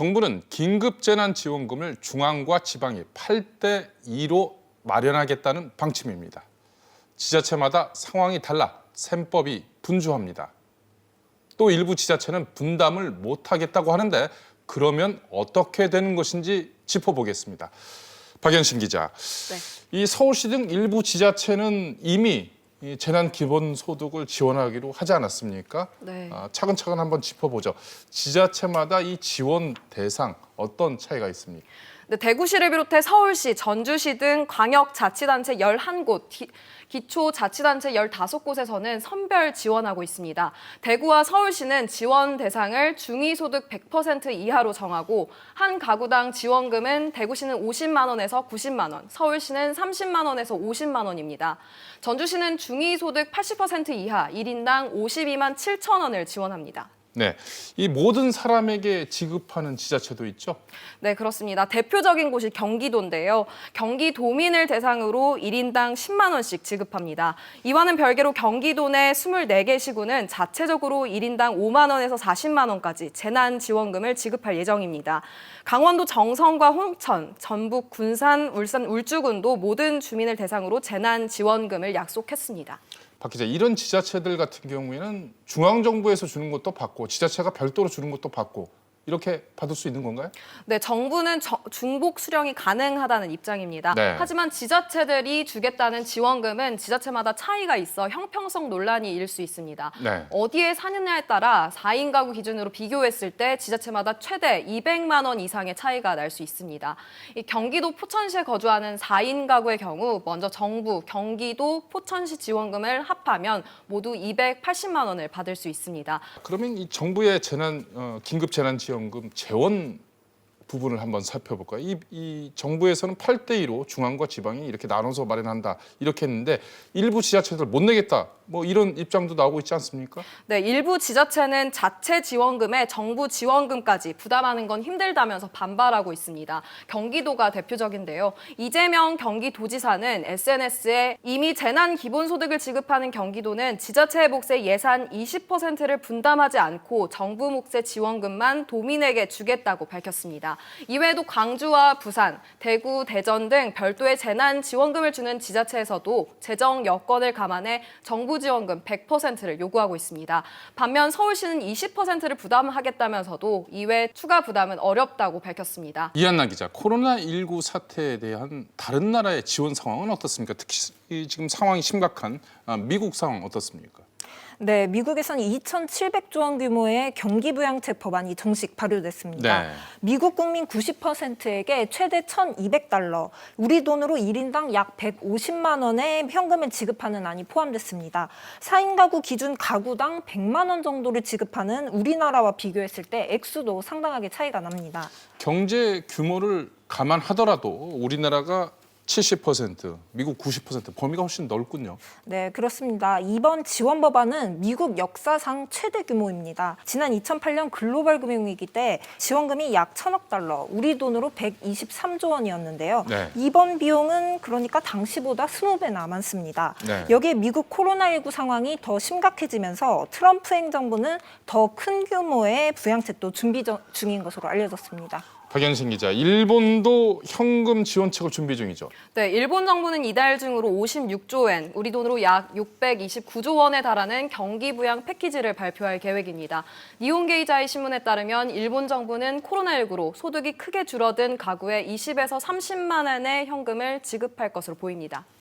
정부는 긴급재난지원금을 중앙과 지방이 8대 2로 마련하겠다는 방침입니다. 지자체마다 상황이 달라 셈법이 분주합니다. 또 일부 지자체는 분담을 못하겠다고 하는데 그러면 어떻게 되는 것인지 짚어보겠습니다. 박연신 기자, 이 서울시 등 일부 지자체는 이미 이 재난기본소득을 지원하기로 하지 않았습니까? 네. 차근차근 한번 짚어보죠. 지자체마다 이 지원 대상 어떤 차이가 있습니까? 네, 대구시를 비롯해 서울시, 전주시 등 광역자치단체 11곳, 기초자치단체 15곳에서는 선별 지원하고 있습니다. 대구와 서울시는 지원 대상을 중위소득 100% 이하로 정하고 한 가구당 지원금은 대구시는 50만 원에서 90만 원, 서울시는 30만 원에서 50만 원입니다. 전주시는 중위소득 80% 이하 1인당 52만 7천 원을 지원합니다. 네, 이 모든 사람에게 지급하는 지자체도 있죠? 네, 그렇습니다. 대표적인 곳이 경기도인데요. 경기도민을 대상으로 1인당 10만 원씩 지급합니다. 이와는 별개로 경기도 내 24개 시군은 자체적으로 1인당 5만 원에서 40만 원까지 재난지원금을 지급할 예정입니다. 강원도 정선과 홍천, 전북 군산, 울산, 울주군도 모든 주민을 대상으로 재난지원금을 약속했습니다. 박 기자, 이런 지자체들 같은 경우에는 중앙정부에서 주는 것도 받고 지자체가 별도로 주는 것도 받고 이렇게 받을 수 있는 건가요? 네, 정부는 중복 수령이 가능하다는 입장입니다. 네. 하지만 지자체들이 주겠다는 지원금은 지자체마다 차이가 있어 형평성 논란이 일 수 있습니다. 네. 어디에 사느냐에 따라 4인 가구 기준으로 비교했을 때 지자체마다 최대 200만 원 이상의 차이가 날 수 있습니다. 이 경기도 포천시에 거주하는 4인 가구의 경우 먼저 정부, 경기도, 포천시 지원금을 합하면 모두 280만 원을 받을 수 있습니다. 그러면 이 정부의 긴급재난지원금 재원 부분을 한번 살펴볼까요? 이 정부에서는 8대 2로 중앙과 지방이 이렇게 나눠서 마련한다 이렇게 했는데 일부 지자체들 못 내겠다 뭐 이런 입장도 나오고 있지 않습니까? 네, 일부 지자체는 자체 지원금에 정부 지원금까지 부담하는 건 힘들다면서 반발하고 있습니다. 경기도가 대표적인데요. 이재명 경기도지사는 SNS에 이미 재난 기본소득을 지급하는 경기도는 지자체 몫의 예산 20%를 분담하지 않고 정부 몫의 지원금만 도민에게 주겠다고 밝혔습니다. 이외에도 광주와 부산, 대구, 대전 등 별도의 재난 지원금을 주는 지자체에서도 재정 여건을 감안해 정부 지원금 100%를 요구하고 있습니다. 반면 서울시는 20%를 부담하겠다면서도 이외 추가 부담은 어렵다고 밝혔습니다. 이한나 기자, 코로나19 사태에 대한 다른 나라의 지원 상황은 어떻습니까? 특히 지금 상황이 심각한 미국 상황 어떻습니까? 네, 미국에서는 2,700조 원 규모의 경기부양책 법안이 정식 발효됐습니다. 네. 미국 국민 90%에게 최대 1,200달러, 우리 돈으로 1인당 약 150만 원의 현금을 지급하는 안이 포함됐습니다. 4인 가구 기준 가구당 100만 원 정도를 지급하는 우리나라와 비교했을 때 액수도 상당하게 차이가 납니다. 경제 규모를 감안하더라도 우리나라가 70%, 미국 90%, 범위가 훨씬 넓군요. 네, 그렇습니다. 이번 지원 법안은 미국 역사상 최대 규모입니다. 지난 2008년 글로벌 금융위기 때 지원금이 약 1,000억 달러, 우리 돈으로 123조 원이었는데요. 네. 이번 비용은 그러니까 당시보다 20배나 많습니다. 네. 여기에 미국 코로나19 상황이 더 심각해지면서 트럼프 행정부는 더 큰 규모의 부양책도 준비 중인 것으로 알려졌습니다. 박연신 기자, 일본도 현금 지원책을 준비 중이죠. 네, 일본 정부는 이달 중으로 56조 엔, 우리 돈으로 약 629조 원에 달하는 경기부양 패키지를 발표할 계획입니다. 니혼게이자이 신문에 따르면 일본 정부는 코로나19로 소득이 크게 줄어든 가구에 20에서 30만 엔의 현금을 지급할 것으로 보입니다.